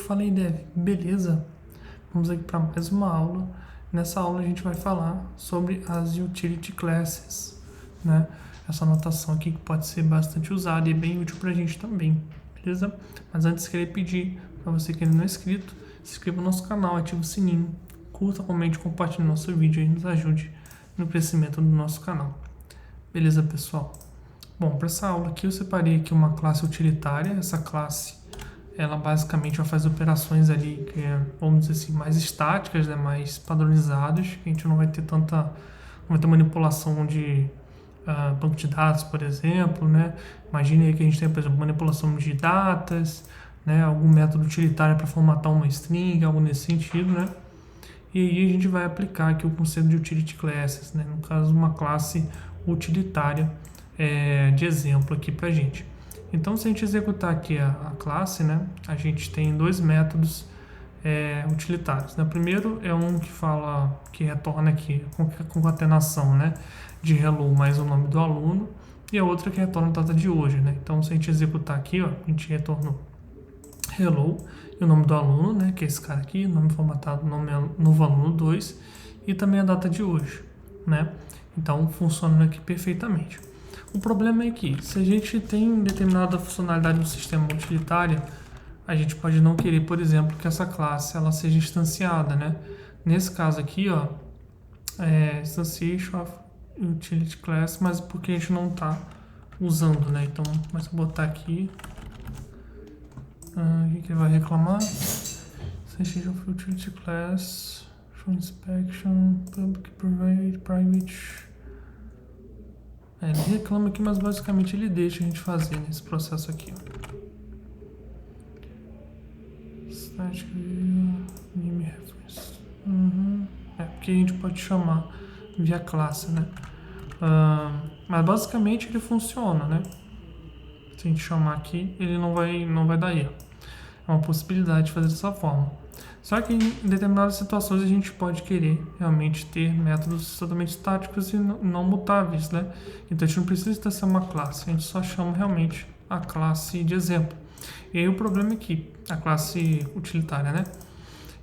Fala aí, Dev. Beleza? Vamos aqui para mais uma aula. Nessa aula a gente vai falar sobre as utility classes, né? Essa notação aqui que pode ser bastante usada e bem útil para a gente também, beleza? Mas antes queria pedir para você que ainda não é inscrito, se inscreva no nosso canal, ative o sininho, curta, comente, compartilhe nosso vídeo e nos ajude no crescimento do nosso canal. Beleza, pessoal? Bom, para essa aula aqui eu separei aqui uma classe utilitária. Essa classe, ela basicamente vai fazer operações ali que vamos dizer assim, mais estáticas, né, mais padronizadas, que a gente não vai ter tanta, não vai ter manipulação de banco de dados, por exemplo, né? Imagine aí que a gente tem, por exemplo, manipulação de datas, né, algum método utilitário para formatar uma string, algo nesse sentido, né? E aí a gente vai aplicar aqui o conceito de utility classes, né? No caso, uma classe utilitária de exemplo aqui para a gente. Então, se a gente executar aqui a classe, né, a gente tem dois métodos utilitários, né? O primeiro é um que retorna aqui a concatenação, né, de hello mais o nome do aluno, e a outra que retorna a data de hoje, né? Então, se a gente executar aqui, ó, a gente retornou hello e o nome do aluno, né, que é esse cara aqui, nome formatado, nome novo aluno 2, e também a data de hoje, né? Então, funciona aqui perfeitamente. O problema é que, se a gente tem determinada funcionalidade no sistema utilitário, a gente pode não querer, por exemplo, que essa classe ela seja instanciada, né? Nesse caso aqui, ó, instantiation of utility class, mas porque a gente não está usando, né? Então, mas eu botar aqui, o que ele vai reclamar? Instantiation of utility class, show inspection, public, private. Ele reclama aqui, mas basicamente ele deixa a gente fazer nesse processo aqui. Static name reference. Porque a gente pode chamar via classe, né? Mas basicamente ele funciona, né? Se a gente chamar aqui, ele não vai dar erro. É uma possibilidade de fazer dessa forma. Só que em determinadas situações a gente pode querer realmente ter métodos totalmente estáticos e não mutáveis, né? Então a gente não precisa ter uma classe, a gente só chama realmente a classe de exemplo. E aí o problema é que a classe utilitária, né?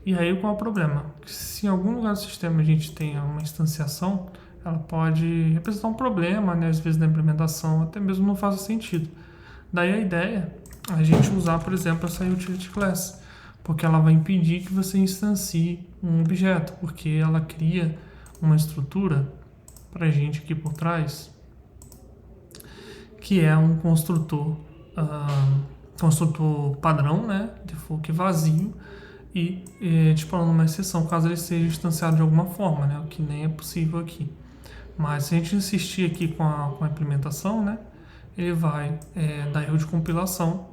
E aí qual é o problema? Se em algum lugar do sistema a gente tem uma instanciação, ela pode representar um problema, né? Às vezes na implementação, até mesmo não faz sentido. Daí a ideia é a gente usar, por exemplo, essa utility class, porque ela vai impedir que você instancie um objeto, porque ela cria uma estrutura para a gente aqui por trás, que é um construtor padrão, né, default vazio, e disparando uma exceção caso ele seja instanciado de alguma forma, né, o que nem é possível aqui. Mas se a gente insistir aqui com a implementação, né, ele vai dar erro de compilação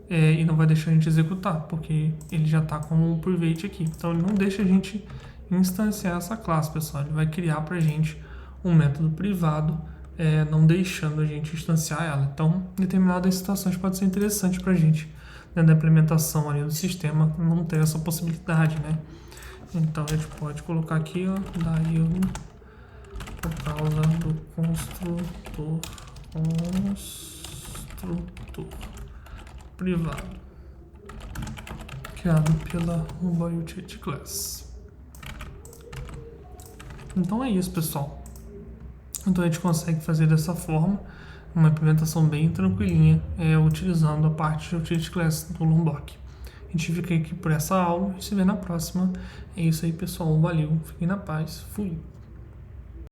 e não vai deixar a gente executar, porque ele já está como um private aqui. Então ele não deixa a gente instanciar essa classe, pessoal. Ele vai criar para a gente um método privado, não deixando a gente instanciar ela. Então, em determinadas situações pode ser interessante para a gente, dentro da implementação ali do sistema, não ter essa possibilidade, né? Então a gente pode colocar aqui, ó, dar erro por causa do construtor privado criado pela mobile utility class. Então é isso, pessoal. Então a gente consegue fazer dessa forma uma implementação bem tranquilinha, utilizando a parte de utility class do Lombok. A gente fica aqui por essa aula e se vê na próxima. É isso aí, pessoal. Valeu, fiquem na paz. Fui.